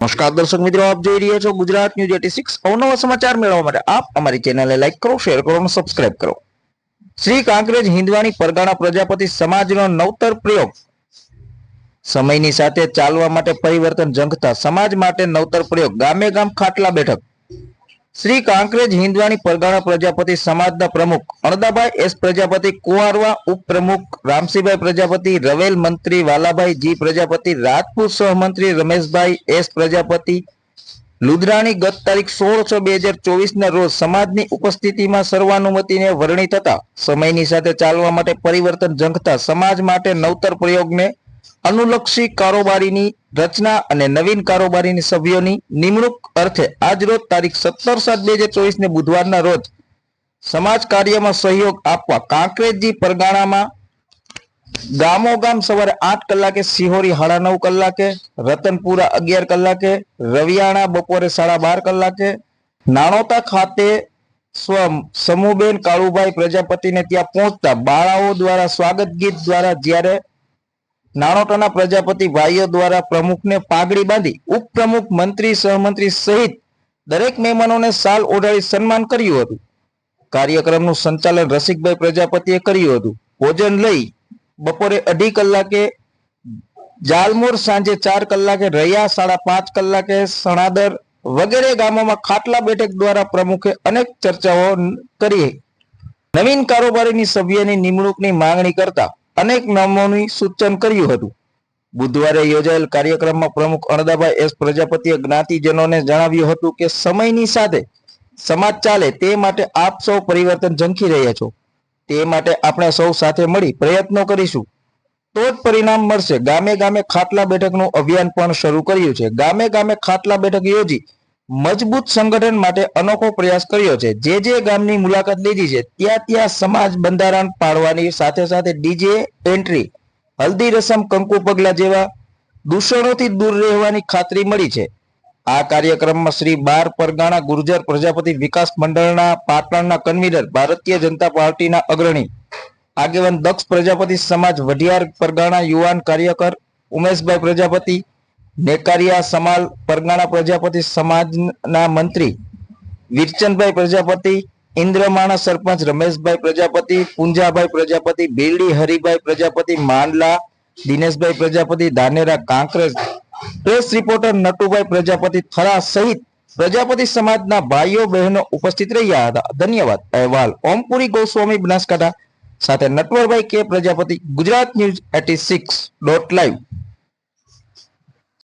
નમસ્કાર દર્શક મિત્રો, આપ જોઈ રહ્યા છો ગુજરાત ન્યૂઝ 86 અવનવા સમાચાર મેળવવા માટે આપ અમારી ચેનલને લાઈક કરો, શેર કરો અને સબસ્ક્રાઇબ કરો। શ્રી કાંકરેજ હિંદવાણી પરગણા પ્રજાપતિ સમાજનો નવતર પ્રયોગ। સમયની સાથે ચાલવા માટે પરિવર્તન ઝંખતા સમાજ માટે નવતર પ્રયોગ। ગામે ગામ ખાટલા બેઠક। શ્રી કાંકરેજ હિંદવાણી પરગણા પ્રજાપતિ સમાજના પ્રમુખ અણદાભાઈ એસ પ્રજાપતિ કુંવારવા, ઉપપ્રમુખ રામસિંહભાઈ પ્રજાપતિ, રવેલ મંત્રી વાલાભાઈ જી પ્રજાપતિ, રાજપૂત સહમંત્રી રમેશભાઈ એસ પ્રજાપતિ લુધરાણી ગત તારીખ 16/6/2024 ના રોજ સમાજની ઉપસ્થિતિમાં સર્વાનુમતિને વરણી થતા સમયની સાથે ચાલવા માટે પરિવર્તન ઝંખતા સમાજ માટે નવતર પ્રયોગને અનુલક્ષી કારોબારીની રચના અને નવીન કારોબારીની સભ્યોની નિમણૂક અર્થે આજરોજ તારીખ 17/7/2024 ને બુધવારના રોજ સમાજ કાર્યમાં સહયોગ આપવા કાંકરેજી પરગણામાં ગામોગામ સવારે 8 કલાકે, સિહોરી 9:30 કલાકે, રતનપુરા 11 કલાકે, રવિયાણા બપોરે 12:30 કલાકે, નાણોતા ખાતે સમૂહબેન કાળુભાઈ પ્રજાપતિને ત્યાં પહોંચતા બાળાઓ દ્વારા સ્વાગત ગીત દ્વારા જ્યારે નાણોટાના પ્રજાપતિ ભાઈઓ દ્વારા પ્રમુખને પાઘડી બાંધી ઉપપ્રમુખ, મંત્રી, સહમંત્રી સહિત દરેક મહેમાનોને શાલ ઓઢાડી સન્માન કર્યું હતું। કાર્યક્રમનું સંચાલન રસિકભાઈ પ્રજાપતિએ કર્યું હતું। ભોજન લઈ બપોરે 2:30 કલાકે જાલમોર, સાંજે 4 કલાકે રૈયા, 5:30 કલાકે સણાદર વગેરે ગામોમાં ખાટલા બેઠક દ્વારા પ્રમુખે અનેક ચર્ચાઓ કરી નવીન કારોબારીની સભ્યની નિમણૂકની માંગણી કરતા અનેક નામોની સૂચન કર્યું હતું। બુધવારે યોજાયેલ કાર્યક્રમમાં પ્રમુખ અણદાભાઈ એસ પ્રજાપતિએ જ્ઞાતિજનોને જણાવ્યું હતું કે સમયની સાથે સમાજ ચાલે તે માટે આપ સૌ પરિવર્તન ઝંખી રહ્યા છો, તે માટે આપણે સૌ સાથે મળી પ્રયત્નો કરીશું તો જ પરિણામ મળશે। ગામે ગામે ખાટલા બેઠકનું અભિયાન પણ શરૂ કર્યું છે। ગામે ગામે ખાટલા બેઠક યોજી મજબૂત સંગઠન માટે અનોખો પ્રયાસ કર્યો છે। જે ગામની મુલાકાત લીધી છે ત્યાં ત્યાં સમાજ બંધારણ પાડવાની સાથે સાથે ડીજે એન્ટ્રી, હલ્દી રસમ, કંકુ પગલા જેવા દૂષણોથી દૂર રહેવાની ખાતરી મળી છે। આ કાર્યક્રમમાં શ્રી બાર પરગણા ગુર્જર પ્રજાપતિ વિકાસ મંડળના પાટણના કન્વીનર, ભારતીય જનતા પાર્ટીના અગ્રણી આગેવાન દક્ષ પ્રજાપતિ, સમાજ વઢિયાર પરગણા યુવાન કાર્યકર ઉમેશભાઈ પ્રજાપતિ, નેકારિયા સમાલ પરગણા પ્રજાપતિ સમાજના મંત્રી વીરચંદભાઈ પ્રજાપતિ, ઇન્દ્રમાણા સરપંચ રમેશભાઈ પ્રજાપતિ, પુંજાભાઈ પ્રજાપતિ, બિરડી હરિભાઈ પ્રજાપતિ, માંડલા દિનેશભાઈ પ્રજાપતિ, ધાનેરા કાંકરેજ પ્રેસ રિપોર્ટર નટુભાઈ પ્રજાપતિ થરા સહિત પ્રજાપતિ સમાજના ભાઈઓ બહેનો ઉપસ્થિત રહ્યા હતા। ધન્યવાદ। અહેવાલ ઓમપુરી ગોસ્વામી, બનાસકાંઠા, સાથે નટવરભાઈ કે પ્રજાપતિ, ગુજરાત ન્યૂઝ 86.live।